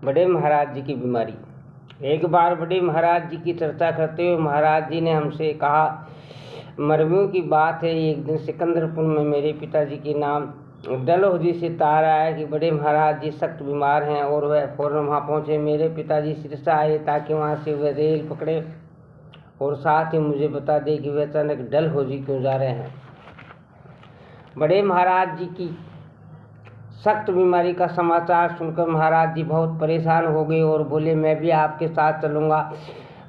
बड़े महाराज जी की बीमारी। एक बार बड़े महाराज जी की चर्चा करते हुए महाराज जी ने हमसे कहा, मरमियों की बात है, एक दिन सिकंदरपुर में मेरे पिताजी के नाम डलहौजी से तार आया कि बड़े महाराज जी सख्त बीमार हैं और वह फौरन वहाँ पहुँचे। मेरे पिताजी सिरसा आए ताकि वहाँ से वह रेल पकड़े और साथ ही मुझे बता दे कि वे अचानक डलहौजी क्यों जा रहे हैं। बड़े महाराज जी की सख्त बीमारी का समाचार सुनकर महाराज जी बहुत परेशान हो गए और बोले, मैं भी आपके साथ चलूँगा।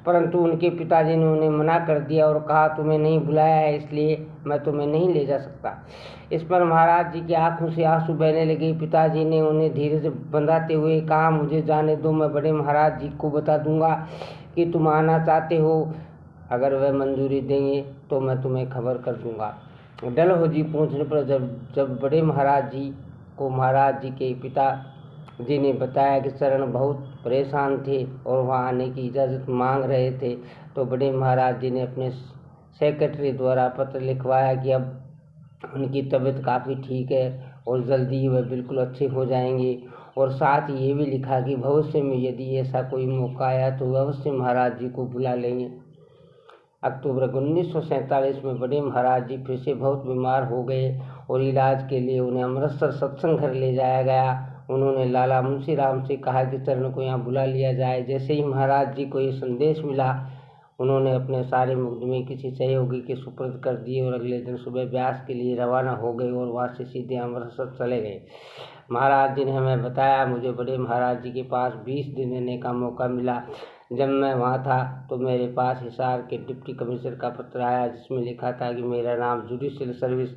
परंतु उनके पिताजी ने उन्हें मना कर दिया और कहा, तुम्हें नहीं बुलाया है इसलिए मैं तुम्हें नहीं ले जा सकता। इस पर महाराज जी की आंखों से आंसू बहने लगे। पिताजी ने उन्हें धीरे से बंधाते हुए कहा, मुझे जाने दो, मैं बड़े महाराज जी को बता दूंगा कि तुम आना चाहते हो। अगर वह मंजूरी देंगे तो मैं तुम्हें खबर कर दूंगा। डलहौजी पहुँचने पर जब बड़े महाराज जी को महाराज जी के पिता जी ने बताया कि शरण बहुत परेशान थे और वहाँ आने की इजाज़त मांग रहे थे, तो बड़े महाराज जी ने अपने सेक्रेटरी द्वारा पत्र लिखवाया कि अब उनकी तबीयत काफ़ी ठीक है और जल्दी ही वह बिल्कुल अच्छे हो जाएंगे। और साथ ही ये भी लिखा कि भविष्य में यदि ऐसा कोई मौका आया तो वह अवश्य महाराज जी को बुला लेंगे। अक्टूबर 1947 में बड़े महाराज जी फिर से बहुत बीमार हो गए और इलाज के लिए उन्हें अमृतसर सत्संग घर ले जाया गया। उन्होंने लाला मुंशी राम से कहा कि चरण को यहाँ बुला लिया जाए। जैसे ही महाराज जी को ये संदेश मिला, उन्होंने अपने सारे मुकदमे किसी सहयोगी के सुपुर्द कर दिए और अगले दिन सुबह ब्यास के लिए रवाना हो गए और वहाँ से सीधे अमृतसर चले गए। महाराज जी ने हमें बताया, मुझे बड़े महाराज जी के पास 20 दिन रहने का मौका मिला। जब मैं वहाँ था तो मेरे पास हिसार के डिप्टी कमिश्नर का पत्र आया जिसमें लिखा था कि मेरा नाम जुडिशियल सर्विस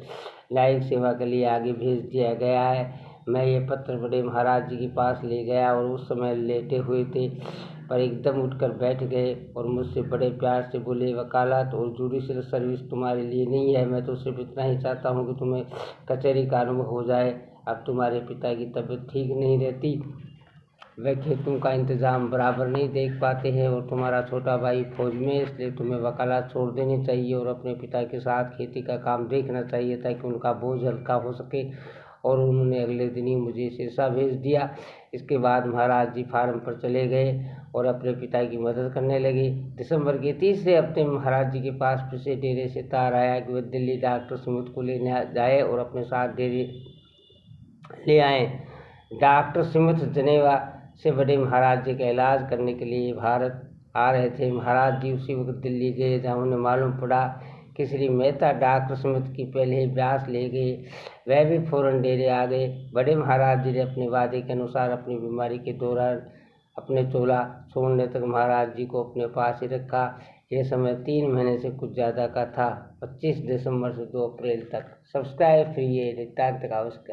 न्यायिक सेवा के लिए आगे भेज दिया गया है। मैं ये पत्र बड़े महाराज जी के पास ले गया और उस समय लेटे हुए थे, पर एकदम उठकर बैठ गए और मुझसे बड़े प्यार से बोले, वकालत और जुडिशियल सर्विस तुम्हारे लिए नहीं है, मैं तो सिर्फ इतना ही चाहता हूँ कि तुम्हें कचहरी का अनुभव हो जाए। अब तुम्हारे पिता की तबीयत ठीक नहीं रहती, वे खेतों का इंतजाम बराबर नहीं देख पाते हैं और तुम्हारा छोटा भाई फौज में, इसलिए तुम्हें वकालत छोड़ देनी चाहिए और अपने पिता के साथ खेती का काम देखना चाहिए ताकि उनका बोझ हल्का हो सके। और उन्होंने अगले दिन ही मुझे सिरसा भेज दिया। इसके बाद महाराज जी फार्म पर चले गए और अपने पिता की मदद करने लगे। दिसंबर के तीसरे हफ्ते में महाराज जी के पास फिर से डेरे से तार आया कि वे दिल्ली डॉक्टर स्मिथ को लेने जाए और अपने साथ डेरे ले आए। डॉक्टर स्मिथ जनेवा से बड़े महाराज जी का इलाज करने के लिए भारत आ रहे थे। महाराज जी उसी वक्त दिल्ली गए जहाँ उन्हें मालूम पड़ा कि श्री मेहता डॉक्टर स्मिथ की पहले ही ब्यास ले गए। वह भी फौरन डेरे आ गए। बड़े महाराज जी ने अपने वादे के अनुसार अपनी बीमारी के दौरान अपने चोला छोड़ने तक महाराज जी को अपने पास ही रखा। यह समय 3 महीने से कुछ ज़्यादा का था, 25 दिसंबर से 2 अप्रैल तक। सब्सक्राइब फ्री है, नितांत आवश्यक है।